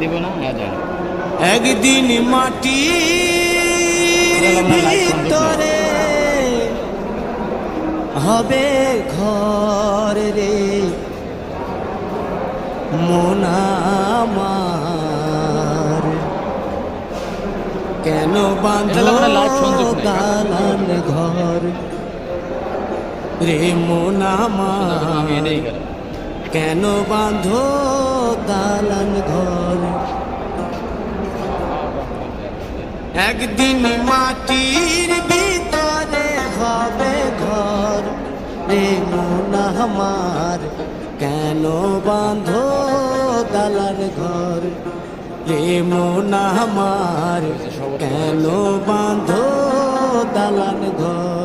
দিব না একদিন মাটির ভিতরে হবে ঘর রে মন আমার, কেন বাঁধো দালান ঘর রে মন আমার, কেন বাঁধো দালান ঘর। একদিন মাটির ভিতরে হবে ঘর রে মন আমার, কেন বাঁধো দালান ঘর রে মন আমার, কেন বাঁধো দালান ঘর।